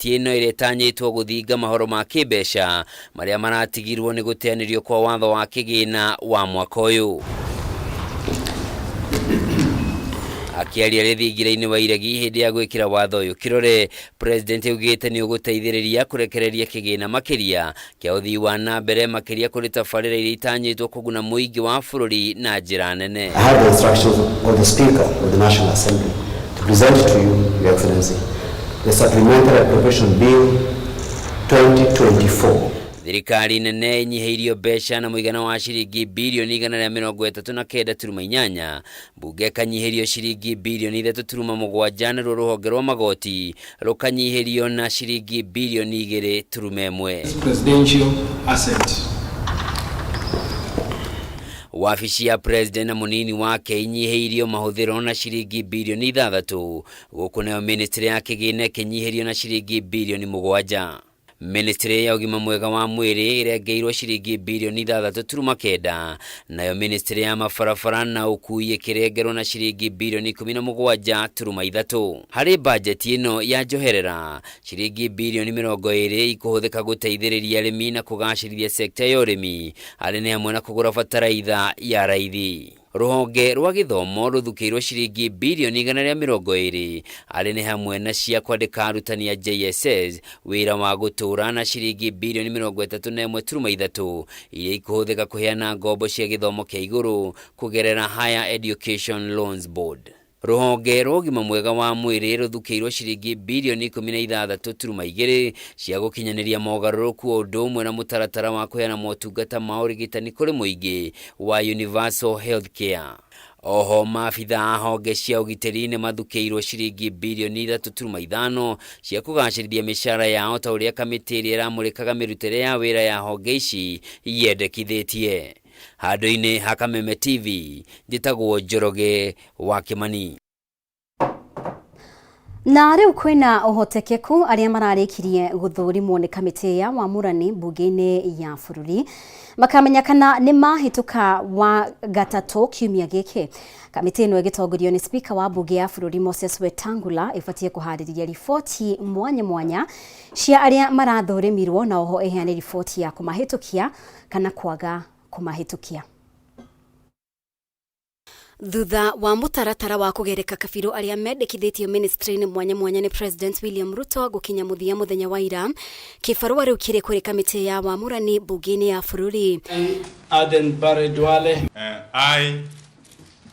tieno iretanyitwo guthinga mahoro ma kibesha maria maratigirwo ni guteanirio kwa watho wa kigina wa mwaka uyu. Akiaria rithingira-ini wa iregi hindi ya gwikira watho uyu kirore, president ugite ni uguteithiriria kurekereria kigina makiria kia uthii wa na mbere makiria kuri tabarira iria itanyitwo kuguna muingi wa bururi na njira nene. I have the instructions of the Speaker of the National Assembly to present to you, Your Excellency, the Supplementary Appropriation Bill 2024. Thirikari nene inyihiirio mbeca na muigana wa ciringi bilioni 139.8. Bunge kanyihirio ciringi bilioni 3.7 na ruhonge rwa magoti rukanyihirio na ciringi bilioni 2.1. Presidential asset. Wabici ya president na munini wake inyihiirio mahuthiro na ciringi bilioni 6. Guku nayo ministry ya kigina kinyihirio na ciringi bilioni 7. Ministry ya ugima mwega wa mwiri irengeirwo ciringi bilioni 6.9. Nayo ministry ya mabarabara na ukui ikirengerwo na ciringi bilioni 17.3. Hari budget ino ya njoherera ciringi bilioni 20 ikuhuthika guteithiriria arimi na kugacirithia sekta ya urimi ari ni hamwe na kugura bataraitha ya raithi. Ruhonge rwa githomo ruthukiirwo ciringi bilioni 120 ari ni hamwe na cia kwandika arutani ya JSS wira wa gutura na ciringi bilioni 31.3 iria ikuhuthika kuheana ngombo cia githomo kia iguru kugerera Higher Education Loans Board. Ruhonge rwa ugima mwega wa mwiri ruthukiirwo ciringi bilioni 16.2 cia gukinyaniria mogaruruku undu umwe na mutaratara wa kuheana motungata ma urigitani kuri muingi wa Universal Healthcare. Oho maabitha honge cia ugitiri ni mathukiirwo ciringi bilioni 3.5 cia kugacirithia mishara yao ta uria kamiti iria iramurikaga mirutire ya wira ya honge ici yendekithitie. Handu-ini ha Kameme TV, njitagwo Njoroge wa Kimani. Na riu kwina uhotekeku aria mararikirie guthurimwo ni kamiti ya wamurani bunge-ini ya bururi makamenya kana ni mahituka wa gatatu kiumia giki. Kamiti ino igitongorio ni Speaker wa bunge ya bururi Moses Wetangula ifatie kuhariria riboti mwanya cia aria marathurimirwo na oho iheane riboti ya kumahitukia kana kwaga kumahitukia. Thutha wa mutaratara wa kugereka kabiru aria mendekithitio ministry-ini mwanya ni President William Ruto gukinya muthia muthenya wa ira, kibarua riu kiri kuri kamiti ya wamurani bunge-ini ya bururi. Aden Bare Duale. I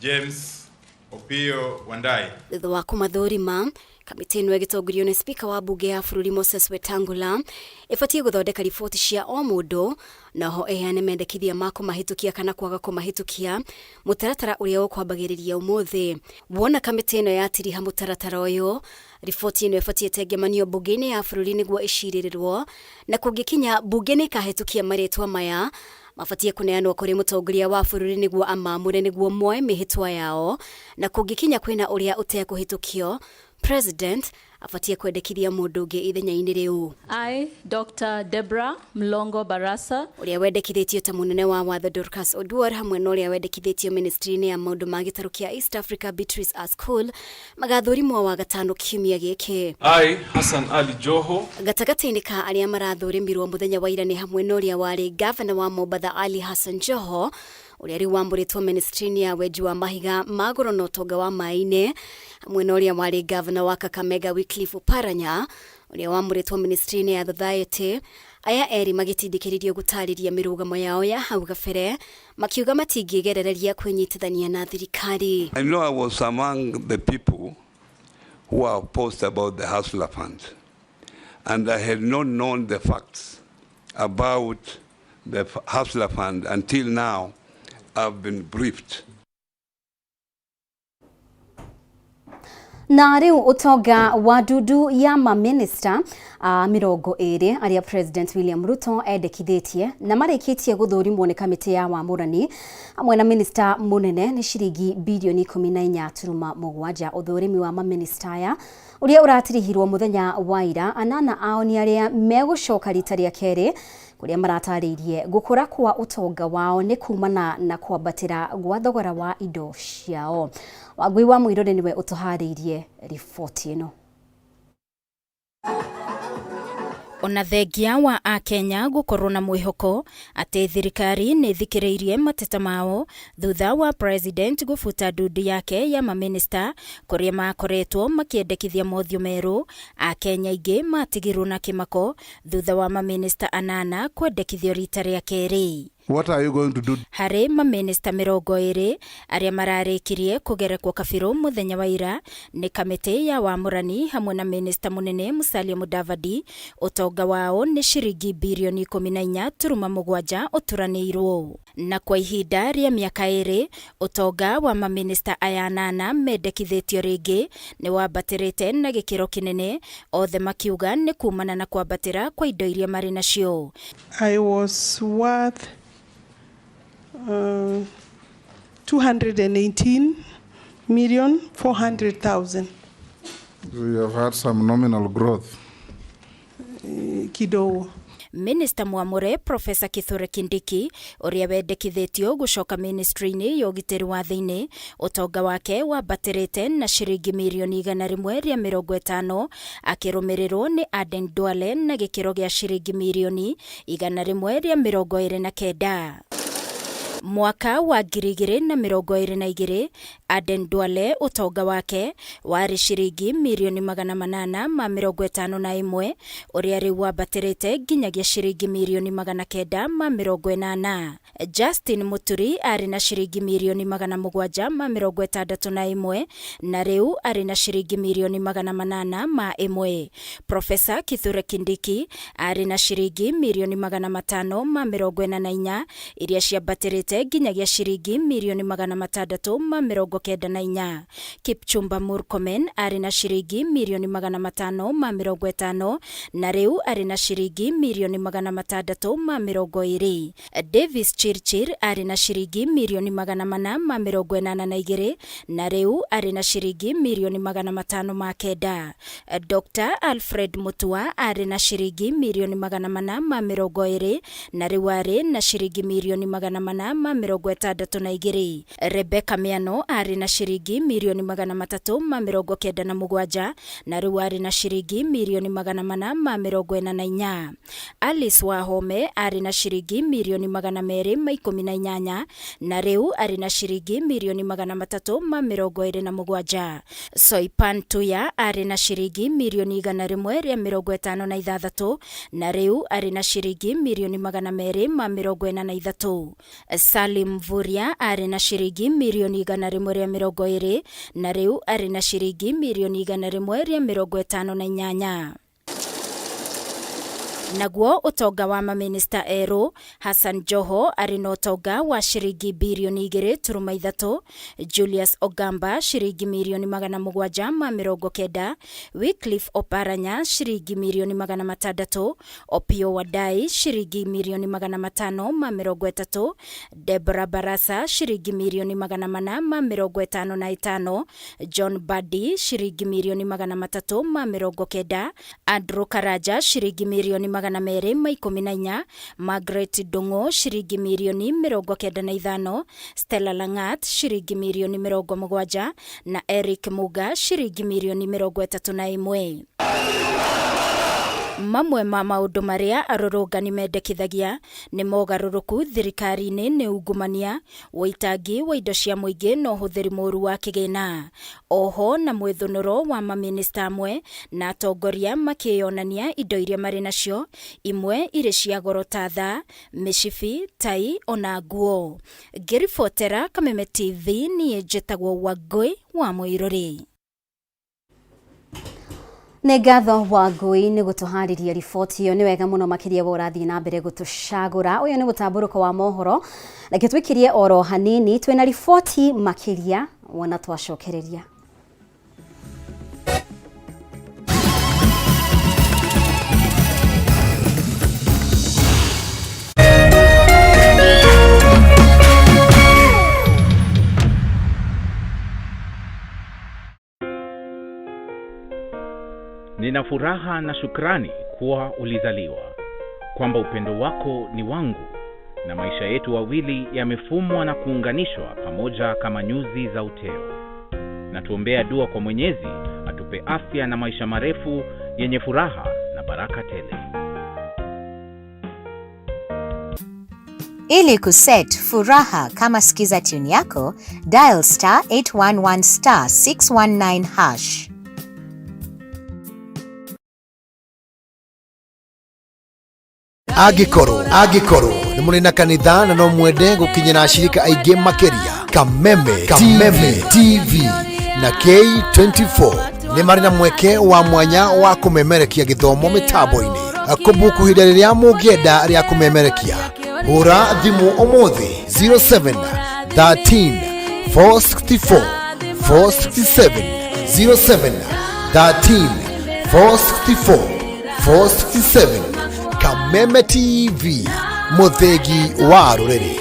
James Opio Wandai. Thutha wa kumathurima, kamiti ino igitongorio ni Speaker wa bunge ya bururi Moses Wetangula ifatie guthondeka riboti cia o mundu naho eheane mendekithia ma kumahitukia kana kwaga kumahitukia mutaratara uria ukwambagiriria umuthi. Wona kamiti ino yatiriha mutaratara uyu, riboti ino ifatie tegemanio bunge-ini ya bururi niguo iciririrwo na kungikinya bunge-ini ikahitukia maritwa maya mafatie kuneanwo kuri mutongoria wa bururi niguo amamure niguo moe mihitwa yao, na kungikinya kwina uria utekuhitukio President afatie kwendekithia mundu ungi ithenya-ini riu. I, Dr. Deborah Mlongo Barasa, uria wendekithitio ta munene wa watho Dorcas Oduor hamwe na uria wendekithitio ministry-ini ya maundu ma gitaru kia East Africa Beatrice Askul magathurimwo wa gatano kiumia giki. I, Hassan Ali Joho. Gatagati-ini ka aria marathurimirwo muthenya wa ira ni hamwe na uria wari governor wa Mombasa Ali Hassan Joho, uria riu wamburitwo ministry-ini ya weji wa mahiga magoro na utonga wa maine, hamwe na uria wari governor wa Kakamega Wycliffe Oparanya, uria wamburitwo ministry-ini ya society. Aya eri magitindikiririo gutariria mirugamo yao ya hau gabere makiuga matingigerereria kwinyitithania na thirikari. I know I was among the people who are opposed about the Hustler Fund, and I had not known the facts about the Hustler Fund until now. I've been briefed. Na riu utonga wa dudu ya maminista mirongo iri aria President William Ruto endekithitie na marikitie guthurimwo ni kamiti ya wamurani hamwe na minister munene ni ciringi bilioni 14.7. Uthurimi wa maminista aya uria uratirihirwo muthenya wa ira, anana ao ni aria megucoka rita ria keri kuria marataririe gukura kwa utonga wao ni kumana na kwambatira gwa thogora wa indo ciao. Wagui wa Mwirore niwe utuharirie riboti ino. Ona thengia wa Akenya gukorwo na mwihoko ati thirikari ni thikireirie mateta mao thutha wa president gufuta ndudu yake ya maminista kuria makoretwo makiendekithia mothio meru, Akenya ingi matigirwo na kimako thutha wa maminista 8 kwendekithio rita ria keri. What are you going to do? Hari maminista 20 aria mararikirie kugerekwo kabiru muthenya wa ira ni kamiti ya wamurani hamwe na minista munene Musalia Mudavadi. Utonga wao ni shiringi bilioni 14.7 uturanirwo. Na kwa ihinda ria miaka 2 utonga wa maminista aya 8 mendekithitio ringi ni wambatirite na gikiro kinene, othe makiuga ni kumana na kwambatira kwa indo iria mari nacio. I was worth 218,400,000. We have had some nominal growth. Kidogo. Minister Mwamure Professor Kithure Kindiki uria wendekithitio gucoka ministry-ini ya ugitiri wa thiini, utonga wake wambatirite na shiringi milioni 150 akirumirirwo ni Aden Duale na gikiro gia shiringi milioni 129. Mwaka wa 2022 Aden Duale utonga wake wari shiringi milioni 851 uria riu wambatirite nginyagia shiringi milioni 980. Justin Muturi ari na shiringi milioni 761 na riu ari na shiringi milioni 801. Professor Kithure Kindiki ari na shiringi milioni 544 iria ciambatirite nginyagia shiringi milioni 694. Kipchumba Murkomen ari na shiringi milioni 550 na riu ari na shiringi milioni 620. Davis Chirchir ari na shiringi milioni 482 na riu ari na shiringi milioni 509. Dr. Alfred Mutua ari na shiringi milioni 420 na riu ari na shiringi milioni 462. Rebecca Miano ari na shiringi milioni 397 na riu ari na shiringi milioni 444. Alice Wahome ari na shiringi milioni 218 na riu ari na shiringi milioni 327. Soipan Tuya ari na shiringi milioni 156 na riu ari na shiringi milioni 243. Salim Vuria ari na shiringi milioni 120 na riu ari na shiringi milioni 158. Naguo utonga wa maminista eru, Hassan Joho ari na utonga wa shiringi bilioni 2.3, Julius Ogamba shiringi milioni 790, Wycliffe Oparanya shiringi milioni 600, Opiyo Wandayi shiringi milioni 530, Deborah Barasa shiringi milioni 455, John Badi shiringi milioni 390, Andrew Karaja shiringi milioni 214, Margaret Dongo shiringi milioni 95, Stella Langat shiringi milioni 70 na Eric Muga shiringi milioni 31. Mamwe ma maundu maria arorongani mendekithagia ni mogaruruku thirikari-ini ni ungumania, witangi wa indo cia muingi na uhuthiri moru wa kigina. Oho na mwithunuro wa maminista amwe na atongoria makionania indo iria mari nacio, imwe iri cia goro ta tha, mishifi, tai ona nguo. Ngiribotera Kameme TV ni njitagwo Wangui wa Muiruri. Nĩ ngatho Wangui nĩ gũtũharĩria riboti ĩyo. Nĩ wega mũno makĩria wa ũrathiĩ na mbere gũtũcagũra. Ũyũ nĩ mũtambũrũko wa mohoro, na twĩkirie oro hanini twĩna riboti makĩria wona twacokereria. Nina furaha na shukrani kuwa ulizaliwa, kwamba upendo wako ni wangu, na maisha yetu wawili yamefumwa na kuunganishwa pamoja kama nyuzi za uteo. Na tuombea dua kwa Mwenyezi atupe afya na maisha marefu yenye furaha na baraka tele. Ili kuset furaha kama sikiza tune yako, dial *811*619#. Agikoro ni munina kanitha na no mwende gukinyira ashirika aige makeria. Kameme TV na K24 ni marina mweke wa mwanya wa kumemerekia githomo mitambo-ini. Kumbuku hida riria mugienda ria kumemerekia, hura thimu umuthi 07 13 464 467 07 13 464 467. Kameme TV, muthegi wa ruriri.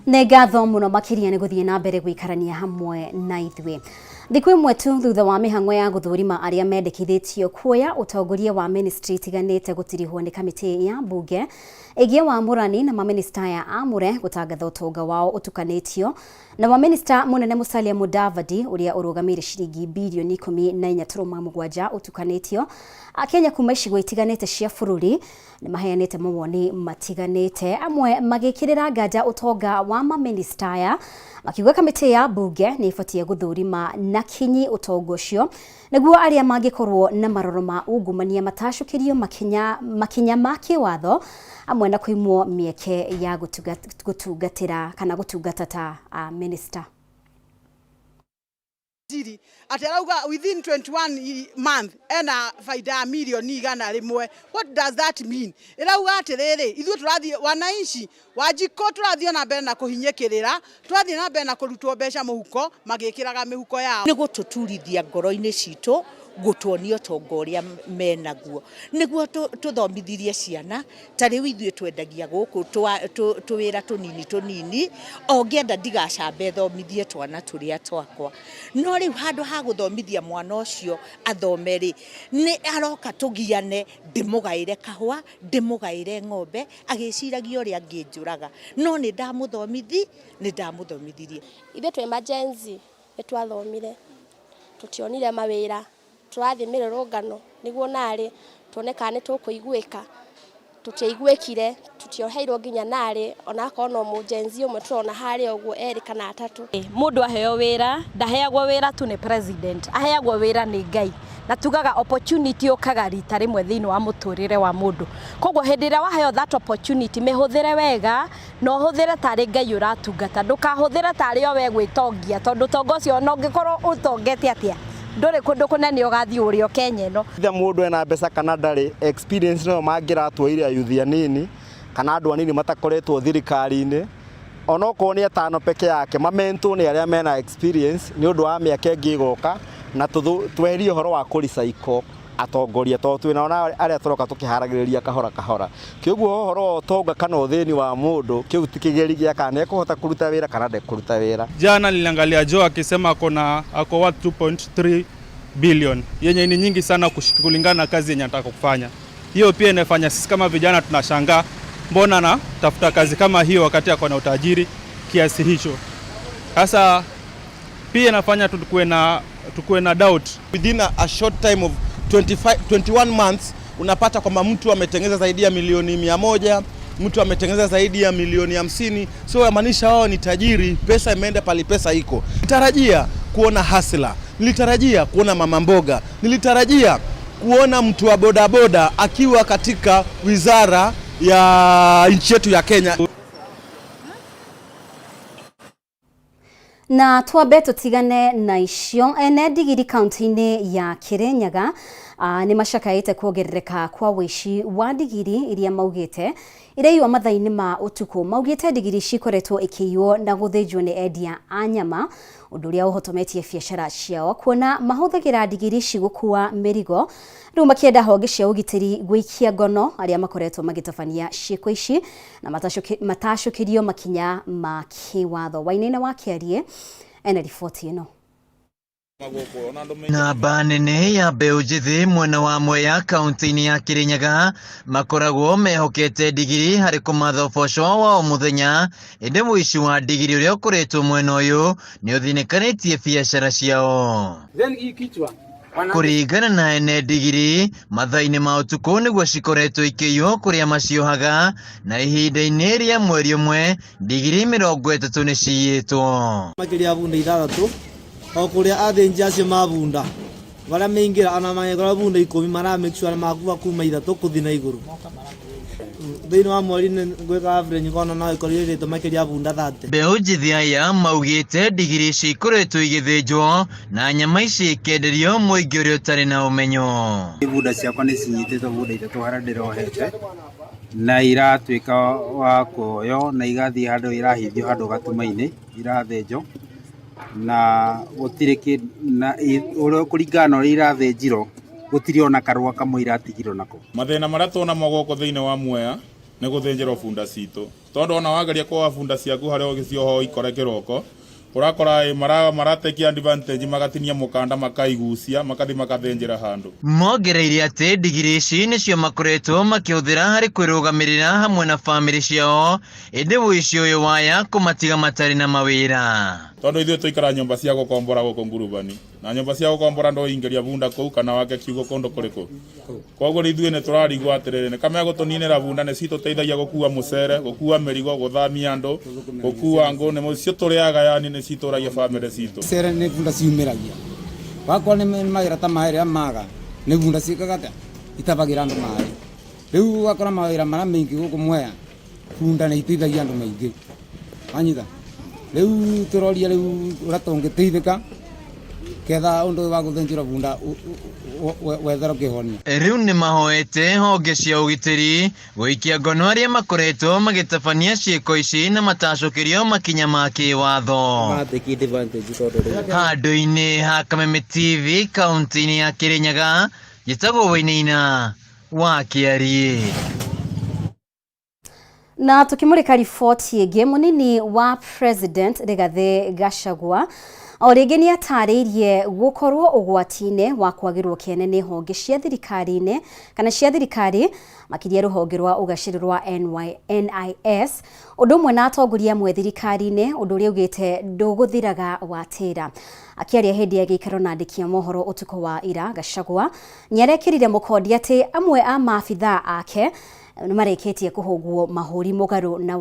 Negatho muno makiria ni guthie na mbere gwikarania hamwe na ithwe. Thiku imwe tu thutha wa mihango ya guthurima aria mendekithitio kuoya utongoria wa ministry tiganite gutirihwo ni kamiti ya bunge igie wa murani na maminista ya amure gutangatha utonga wao utukanitio na maminista munene Musalia Mudavadi uria urugamire shiringi bilioni 14.7 utukanitio. Akenya kuma icigo itiganite cia bururi ni maheanite mawoni matiganite, amwe magikirira nganja utonga wa maminista aya makiuga kamiti ya bunge ni ifatie guthurima na kinyi utongo ucio niguo aria mangikorwo na maroro ma ungumania matashukirio makinya ma kiwatho amwe na kuimwo mieke ya gutungatira kana gutungatata minister. Aterauga within 21 month ena faida milioni igana rimwe. What does that mean? Irauga atiriri ithu turathie wananchi wajiko turathie na mbere na kuhinyekirira, turathie na mbere na kurutwo mbeca muhuko magikiraga mihuko yao ni gututurithia ngoro-ini citu gutuonio tonga uria menaguo niguo tuthomithirie ciana tari withue twendagia guku tuwira tunini ongienda ndigacambe thomithie twana turia twakwa no riu handu ha guthomithia mwana ucio athomeri ni aroka tugiane ndimugaire kahwa ndimugaire ng'ombe agiciragia uria nginjuraga no ni ndamuthomithirie ithe twe emergency etwathomire tutionire mawira turathi mirorongano niguo nari tuoneka ni tukuiguika tutiiguikire tutioheirwo nginya nari ona kono mujenzi umwe turona hari oguo eri kana atatu. Mundu aheo wira ndaheagwo wira tu ni president, aheagwo wira ni Ngai na tugaga opportunity okaga rita rimwe thiini wa muturire wa mundu. Koguo hindira waheo that opportunity mihuthire wega no huthire tari Ngai uratungata, ndukahuthire tari o we gwitongia tondu tongo cio no ngikorwo utongete atia ndore kundu kunene ugathi urio Kenya no ithe mundu ena mbeca kana ndari experience no mangira tuire ayuthia nini kana andu anini matakoretwo thirikari-ini onoko ni atano peke yake mamento ni aria mena experience ni undu wa miaka ingi igoka na tweherie horo wa kuricycle atongoria to twina aria turoka tukiharagiriria kahora kiguo horo tonga kana uthini wa mundu kiu tikigerigia kana ekuhota kuruta wira kana ndekuruta wira. Jana niliangalia Joe akisema ako worth 2.3 billion yenye ni nyingi sana kulingana na kazi yenye anataka kufanya. Hiyo pia inafanya sisi kama vijana tunashangaa mbona na tafuta kazi kama hiyo wakati ako na utajiri kiasi hicho. Sasa pia inafanya tukue na doubt within a short time of 21 months unapata kwamba mtu ametengeneza zaidi ya milioni 100, mtu ametengeneza zaidi ya milioni 50. So yamaanisha wao ni tajiri, pesa imeenda pale pesa iko. Nilitarajia kuona hustler, nilitarajia kuona mama mboga, nilitarajia kuona mtu wa bodaboda akiwa katika wizara ya nchi yetu ya Kenya. Na twambe tutigane na icio ene ndigiri kaunti-inĩ ya Kirinyaga nĩ macakaĩte kuongerereka kwa wici wa ndigiri iria maugĩte iraiywo mathaa-inĩ ma ũtukũ. Maugĩte ndigiri cikoretwo ikĩiywo na gũthĩnjwo nĩ endia a nyama, ũndũ ũrĩa ũhotometie biacara ciao kuona mahũthagĩra ndigiri ici gũkua mĩrigo. Rĩu makĩenda honge cia ũgitĩri gũikia ngono arĩa makoretwo magĩtabania ciĩko ici na matacũkĩrio makinya ma kĩwatho. Wainaina wa Kĩarie ena riboti ĩno. Namba nene ya mbeũ njĩthĩ mwena wa Mwea kaunti-inĩ ya Kirinyaga makoragwo mehokete ndigiri harĩ kũmatha ũboco wa o mũthenya, ĩndĩ mũici wa ndigiri ũrĩa ũkoretwo mwena ũyũ nĩ ũthinĩkanĩtie biacara ciao. Kũringana na ene ndigiri, mathaa-inĩ ma ũtukũ nĩguo cikoretwo ikĩiywo kũrĩa maciohaga, na ihinda-inĩ rĩa mweri ũmwe ndigiri 30 nĩ ciyĩtwo. Makĩria bunda 6 o kũrĩa athĩnji acio mabunda barĩa maingĩra ona magĩkora bunda 10 mara make sure makuwa kuma 3 kũthi na igũrũ. Thĩinĩ wa mweri gwĩka average ngona no ĩkorĩrĩte makĩria bunda 30. Mbeũ njĩthĩ aya maugĩte ndigiri ici ikoretwo igĩthĩnjwo na nyama ici ikenderio mũingĩ ũrĩa ũtarĩ na ũmenyo. Bunda ciakwa nĩ cinyitĩtwo bunda 3 harĩa ndĩrohete na iratuĩka wa kuoyo na igathiĩ handũ irahithio handũ gatuma-inĩ irathĩnjwo na gũtirĩ na kũringana na ũrĩa irathĩnjirwo gũtirĩ ona karũa kamwe iratigirwo nako. Mathĩna marĩa tuona magoko thĩinĩ wa Mwea nĩ gũthĩnjĩrwo bunda citũ, tondũ ona wageria kwa bunda ciaku harĩa ũgĩcioho ikore kĩroko urakora maratekia advantage magatinia mukanda makaigucia makathi makathĩnjĩra handũ. Mongereire atĩ ndigiri ici nĩcio makoretwo makĩhũthĩra harĩ kwĩrũgamĩrĩra hamwe na famĩlĩ ciao, ĩndĩ ũici ũyũ waya kũmatiga matarĩ na mawĩra. Tondũ ithuĩ tũikara nyũmba cia gũkombora gũkũ ngurubani, na nyũmba cia gũkombora ndũingĩria bunda kũu kana wake kiugo kũndũ kũrĩkũ. Koguo ithuĩ nĩ tũrarigwo atĩrĩrĩ, nĩ kama gũtũninĩra bunda nĩ citũteithagia gũkua mũcere, gũkua mĩrigo, gũthamia andũ, gũkua ngũ, nĩ cio tũrĩaga yani nĩ citũragia famĩlĩ citũ. Mũcere nĩ bunda ciumĩragia, wakorwo nĩ magira ta maĩ rĩa maga nĩ bunda cikaga ta itabagĩra andũ maĩ. Rĩu wakora mawĩra marĩa maingĩ gũkũ Mwea bunda nĩ iteithagia andũ maingĩ, wanyita. Rĩu tũroria rĩu ũrĩa tũngĩteithĩka ketha ũndũ wa gũthĩnjĩra bunda wetherwo kĩhonia. Rĩu nĩ mahoete honge cia ũgitĩri gũikia ngono arĩa makoretwo magĩtabania ciĩko ici na matacũkĩrio makinya ma kĩwatho. Handũ-inĩ ha Kameme TV kaunti-inĩ ya Kirinyaga, gĩtagwo Wainaina wa Kĩarie. Na tukimurika riboti ĩngĩ, munini wa President Rigathi Gachagua o rĩngĩ nĩ atarĩirie gũkorwo ũgwati-inĩ wa kwagĩrwo kĩene nĩ honge cia thirikari-inĩ kana cia thirikari makĩria rũhonge rwa ũgacĩru rwa NIS, ũndũ ũmwe na atongoria amwe thirikari-inĩ, ũndũ ũrĩa augĩte ndũgũthiraga watĩra. Akĩaria hĩndĩ ya gĩikaro na andĩki a mohoro ũtukũ wa ira, Gachagua nĩarekĩrire mũkondi atĩ amwe a maabithaa ake nĩmarĩkĩtie kũhũngwo mahũri mũgarũ na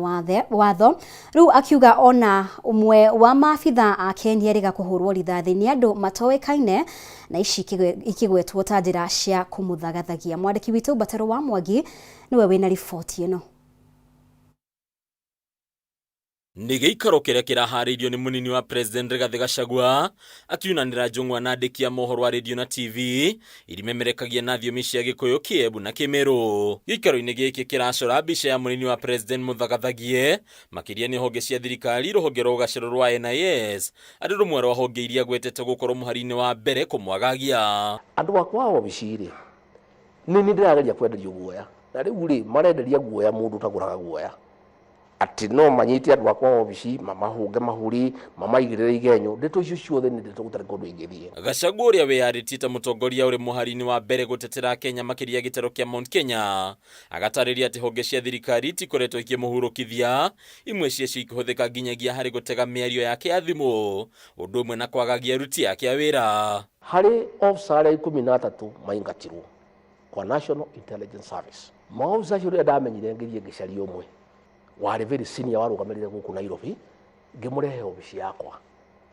watho. Rĩu akiuga ona ũmwe wa maabithaa ake nĩarĩga kũhũrwo rithathi nĩ andũ matoĩkaine, na ici ikĩgwetwo ta njĩra cia kũmũthagathagia. Mwandĩki witũ Batero wa Mwangi nĩwe wĩna riboti ĩno. Nĩ gĩikaro kĩrĩa kĩraharĩirio nĩ mũnini wa President Rigathi Gachagua akiunanĩra njũng'wa na andĩki a mohoro wa radio na TV irimemerekagia na thiomi cia Gĩkũyũ, Kĩembu na Kĩmĩrũ. Gĩikaro-inĩ gĩkĩ kĩracora mbica ya mũnini wa President mũthagathagie makĩria nĩ honge cia thirikari, rũhonge rwa ũgacĩru rwa NIS, arĩ rũmwe rwa honge iria gwetete gũkorwo mũhari-inĩ wa mbere kũmwagagia. Andũ akwa obici-rĩ nĩ ndĩrageria kwenderio guoya, na rĩu-rĩ marenderia guoya mũndũ utagũraga guoya ati no manyite andũ akwa obici mamahũnge mahũri mamaigĩrĩre igenyo. Ndeto icio ciothe nĩ ndeto gũtarĩ kũndũ ingĩthiĩ. Gachagua ũrĩa wĩyarĩtie ta mũtongoria ũrĩ mũhari-inĩ wa mbere gũtetera Kenya makĩria gĩtaro kĩa Mount Kenya, agatarĩria atĩ honge cia thirikari itikoretwo ikĩmũhurũkithia, imwe cia ikĩhũthĩka nginyagia harĩ gũtega mĩario yake ya thimũ, ũndũ ũmwe na kwagagia aruti yake a wĩra. Harĩ ofisa arĩa 13 maingatirwo kwa National Intelligence Service, maofisa acio rĩrĩa ndamenyire ngĩcaria ũmwe warĩ very senior warũgamĩrĩire gũkũ Nairobi, ngĩmũrehe obici yakwa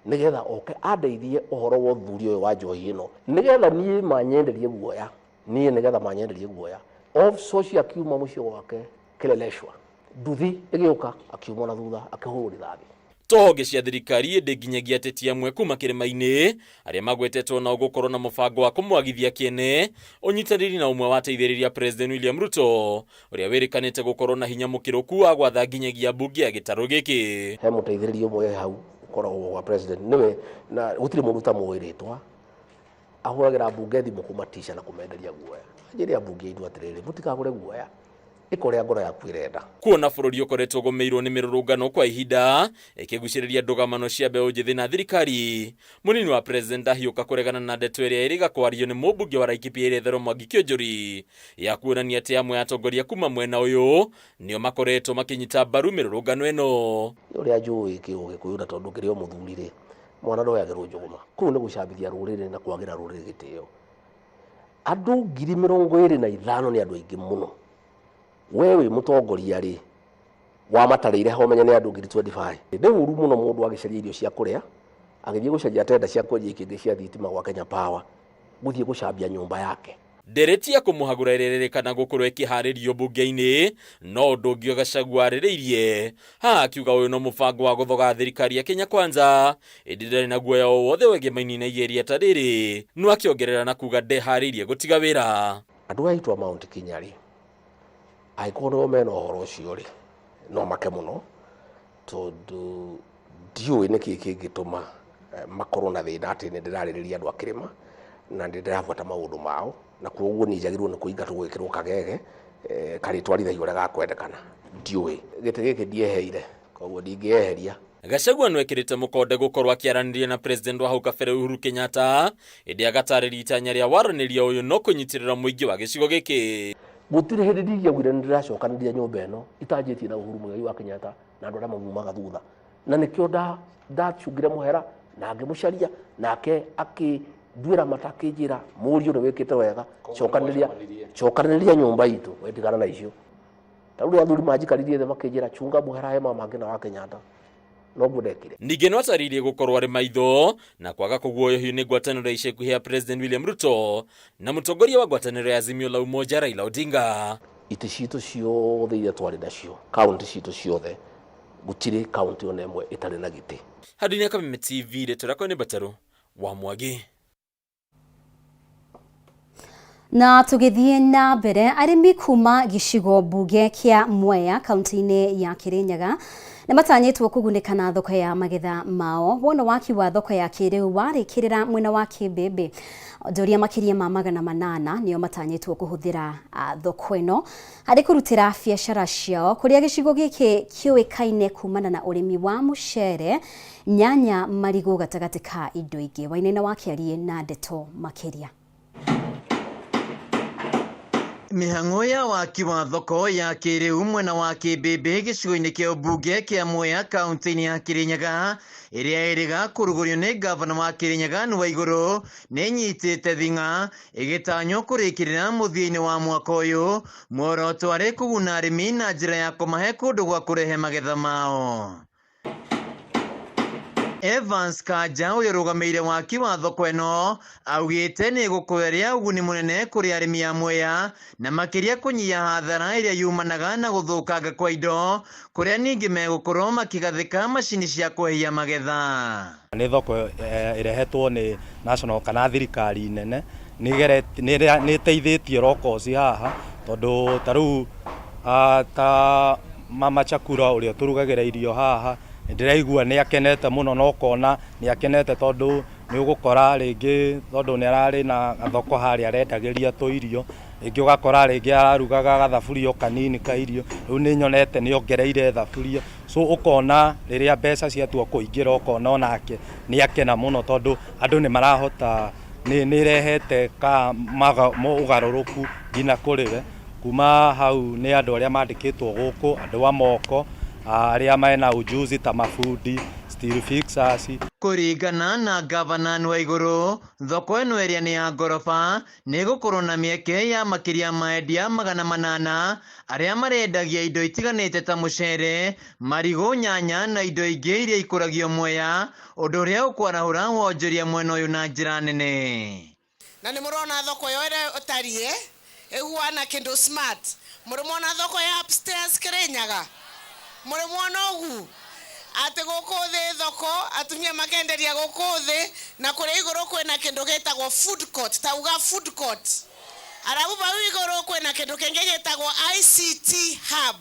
nigetha oke andeithie ũhoro wa ũthuri ũyũ wa njohi ĩno, nigetha niĩ manyenderie guoya, nigetha manyenderie guoya. Ofisa ũcio akiuma mũciĩ wake Kileleshwa, nduthi ĩgĩũka akiuma na thutha akĩhũrwo rithathi. tohonge cia thirikari ĩndĩ nginyagia ateti amwe kuma kĩrĩma-inĩ arĩa magwetetwo na gũkorwo na mũbango wa kũmwagithia kĩene ũnyitanĩri na ũmwe wateithĩrĩria President William Ruto ũrĩa wĩrĩkanĩte gũkorwo na hinya mũkĩrũku wa gwatha nginyagia mbunge ya gĩtarũ gĩkĩ. He mũteithĩrĩria ũmwe hau ũkoragwo wa president nĩwe na gũtirĩ mũndũ ta mwĩrĩtwa ahũragĩra mbunge thimũ kũmatisha na kũmenderia guoya. Njĩra mbunge idu atĩrĩrĩ mũtikagũre guoya ikoria ngoro yaku irenda. Kuona bũrũri ũkoretwo ũgũmĩirwo nĩ mĩrũrũngano kwa ihinda ĩkĩgucĩrĩria ndũgamano cia mbeũ njĩthĩ na thirikari, mũnini wa president ndahiũka kũregana na ndeto ĩrĩa ĩrĩga kwario nĩ mũmbunge wa Laikipia Irethero Mwangi Kĩonjũri ya kuonania atĩ amwe atongoria kuma mwena ũyũ nĩo makoretwo makĩnyita mbaru mĩrũrũngano ĩno. Ũrĩa njũĩ Gĩkũyũ na tondũ kĩrĩ o mũthuri-rĩ mwana ndoyagĩrwo njũgũma kũu nĩ gũcambithia rũrĩrĩ na kwagĩra rũrĩrĩ gĩtĩo. Andũ 25,000 nĩ andũ aingĩ mũno. Wewe mũtongoria rĩ wa matarĩire ho menye nĩ andũ 25,000. Nĩ ũru mũno mũndũ agĩcaria irio cia kũrĩa agĩthiĩ gũcaria tenda cia kwendia ikĩngĩ cia thitima gwa Kenya Power gũthiĩ gũcambia nyũmba yake. Ndereti ya kũmũhagũra ĩrerĩkana gũkorwo ĩkĩharĩrio mbunge-inĩ no ũndũ ũngĩ Gachagua arĩrĩirie haha akiuga ũyũ no mũbango wa gũthoga thirikari ya Kenya Kwanza ĩndĩ ndarĩ na guoya o wothe wĩgiĩ maini na igeria ta rĩrĩ, no akĩongerera na kuga ndeharĩirie gũtiga wĩra. Andũ aitwa Mount Kenya rĩ aĩkorwo nĩo mena ũhoro ũcio rĩ no make mũno tondũ ndiũĩ nĩkĩ kĩngĩtũma makorwo na thĩna atĩ nĩ ndĩrarĩrĩria andũ a kĩrĩma na ndĩrabuata maũndũ mao na koguo nĩ njagĩrĩirwo nĩ kũingatwo gwĩkĩrwo kagege karĩtwarithagia ũrĩa gakwendekana. Ndiũĩ gĩtĩ gĩkĩ ndieheire koguo ndingĩeheria. Gachagua nĩ ekĩrĩte mũkonde gũkorwo akĩaranĩria na president wa hau kabere Uhuru Kenyatta ĩndĩ agatarĩria itanya rĩa waranĩria ũyũ no kũnyitĩrĩra mũingĩ wa gĩcigo gĩkĩ. Gũtirĩ hĩndĩ ndingĩaugire nĩ ndĩracokanĩria nyũmba ĩno itanjĩtie na Uhuru Muigai wa Kenyatta na andũ arĩa maumaga thutha, na nĩkĩo ndacungire mũhera na ngĩmũcaria nake akĩnduĩra matakĩnjĩra mũriũ nĩ wĩkĩte wega cokanĩrĩria nyũmba itũ wetigana na icio. Tarĩu rĩa athuri manjikaririe thĩ makĩnjĩra chunga mũhera hema mangĩ na wa Kenyatta noguo ndekire. Ningĩ no atarĩirie gũkorwo arĩ maitho na kwaga kũguoyohio nĩ ngwatanĩro ya ica ikuhĩ ya President William Ruto na mũtongoria wa ngwatanĩro ya Azimio la Umoja Raila Odinga. Itĩ citũ ciothe iria twarĩ nacio kaunti citũ ciothe gũtirĩ kaunti ona ĩmwe ĩtarĩ na gĩtĩ. Handũ-inĩ Kameme TV rĩtũrakwo nĩ Mbataro wa Mwangi. Na tũgĩthiĩ na mbere arĩmi kuma gĩcigo mbunge kĩa Mwea kaunti-inĩ ya Kirinyaga nĩ matanyĩtwo kũgunĩka na thoko ya magetha mao wona waki wa thoko ya kĩrĩu warĩkĩrĩra mwena wa Kĩmbĩmbĩ. Onjoria makĩria ma 800 nĩo matanyĩtwo kũhũthĩra thoko ĩno harĩ kũrutĩra biacara ciao kũrĩa gĩcigo gĩkĩ kĩũĩkaine kumana na ũrĩmi wa mũcere, nyanya, marigũ gatagatĩ ka indo ingĩ. Wainaina wakĩarie na ndeto makĩria. Mĩhang'o ya waki wa thoko ya kĩrĩu mwena wa Kĩmbĩmbĩ gĩcigo-inĩ kĩa mbunge kĩa Mwea kaunti-inĩ ya Kirinyaga ĩrĩa ĩrĩga kũrugũrio nĩ gavana wa Kirinyaga Anne Waigũrũ nĩ nyitĩte thing'a ĩgĩtanywo kũrĩkĩrĩra mũthia-inĩ wa mwaka ũyũ, muoroto arĩ kũguna arĩmi na njĩra ya kũmahe kũndũ gwa kũrehe magetha mao. Evans Kanja ũrĩa ũrũgamĩrĩire waki wa thoko ĩno augĩte nĩ gũkũreria ũguni mũnene kũrĩ arĩmi a Mwea na makĩria kũnyihia hathara ĩrĩa yumanaga na gũthũkanga kwa indo kũrĩa ningĩ megũkorwo makĩgathĩka macini cia kũhĩhia magetha. Nĩ thoko ĩrehetwo nĩ national kana thirikari nene nĩ ĩteithĩtie rokoci haha tondũ tarĩu ta Mama Chakura ũrĩa tũrugagĩra irio haha ndĩraigua nĩ akenete mũno na ũkona nĩ akenete tondũ nĩ ũgũkora rĩngĩ tondũ nĩ ararĩ na thoko harĩa arendagĩria tũirio, rĩngĩ ũgakora rĩngĩ ararugaga gathaburia kanini ka irio, rĩu nĩ nyonete nĩ ongereire thaburia, so ũkona rĩrĩa mbeca ciatua kũingĩra ũkona onake nĩ akena mũno tondũ andũ nĩ marahota nĩ irehete ũgarũrũku nginya kũrĩ we kuma hau nĩ andũ arĩa mandĩkĩtwo gũkũ, andũ a moko arĩa mena ujuzi ta mafundi, steel fixers. Kũringana na gavana Anne Waigũrũ, thoko ĩno ĩrĩa nĩ ya ngoroba nĩ gũkorwo na mĩeke ya makĩria maendia 800 arĩa marendagia indo itiganĩte ta mũcere, marigũ, nyanya na indo ingĩ iria ikũragio Mwea, ũndũ ũrĩa ũkwarahũra wonjoria mwena ũyũ na njĩra nene. Na nĩ mũrona thoko yo ĩrĩa ũtarie ĩhuana kĩndũ smart. Mũrĩmona thoko ya upstairs Kirinyaga. Mũrĩmona ũgu ati guku thi thoko atumia makenderia guku thi na kuri iguru kwina kindu getagwo food court tauga food court arabu bau iguru kwina kindu kingi getagwo ICT hub.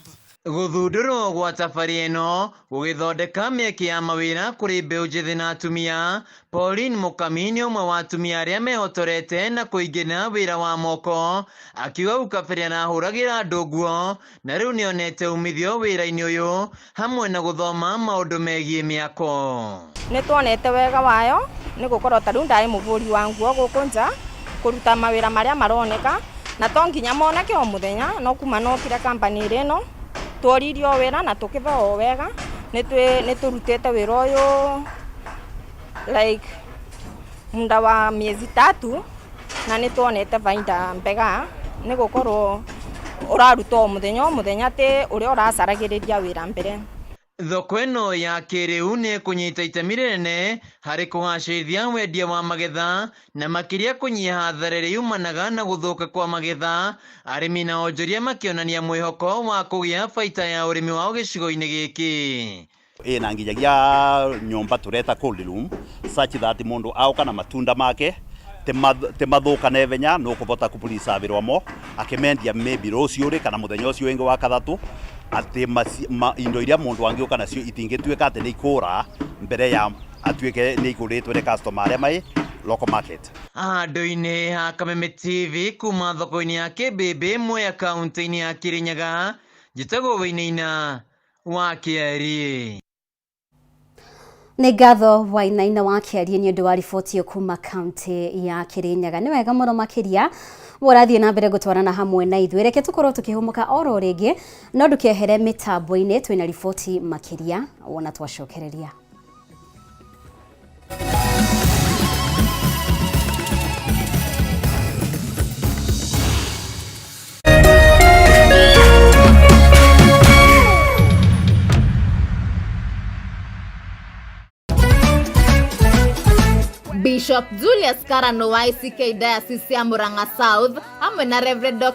Guthundurwo gwa tafari eno gugithondeka mieke ya mawira kuri mbeũ njithi na atumia. Pauline Mukami ni umwe wa atumia aria mehotorete na kuingina wira wa moko, akiuga ukabere na huragira andu nguo na riu nionete umithio wira-ini uyu hamwe na guthoma maundu megie miako. Ni tuonete wega wayo ni gukorwo taru ndai muvuri wa nguo guku nja kuruta mawira maria maroneka na to nginya moneke o muthenya no kuma no kira company reno tworirio wira na tukithoo wega ni turutete wira uyu like munda wa miezi 3 na ni tuonete bainda mbega ni gukorwo uraruta o muthenya te uria uracaragiria wira mbere. Thoko ĩno ya kĩrĩu nĩ kũnyita itemi rĩnene harĩ kũgacĩrithia wendia wa magetha na makĩria kũnyihia hathara ĩrĩa yumanaga na gũthũka kwa magetha, arĩmi na onjoria makĩonania mwĩhoko wa kũgĩa baita ya ũrĩmi wao gĩcigo-inĩ gĩkĩ. Na nginyagia nyumba tureta cold room such that mundu auka na matunda make te mathuka na evenya no kubota kupulisabirwa mo akimendia maybe rucio ri kana muthenya ucio wingi wa kathatu ati indo iria mundu angiuka nacio itingituika ati ni ikura mbere ya atuike ni ikuritwe ni customer aria mai local market. Handũ-inĩ ha Kameme TV kuma thoko-inĩ ya Kĩmbĩmbĩ Mwea kaunti-inĩ ya Kirinyaga, njĩtagwo Wainaina wa Kĩari. Nĩ ngatho Wainaina wa Kĩari nĩ ũndũ wa riboti kuma kaunti ya Kirinyaga. Nĩ wega mũno makĩria mũrathiĩ na mbere gũtwarana hamwe na ithuĩ. Reke tũkorwo tũkĩhũmũka oro rĩngĩ no ndũkehere mĩtambo-inĩ, twĩna riboti makĩria wona twacokereria. Bishop Julius Karano wa ICK Diocese ya Murang'a South hamwe na Reverend Dr.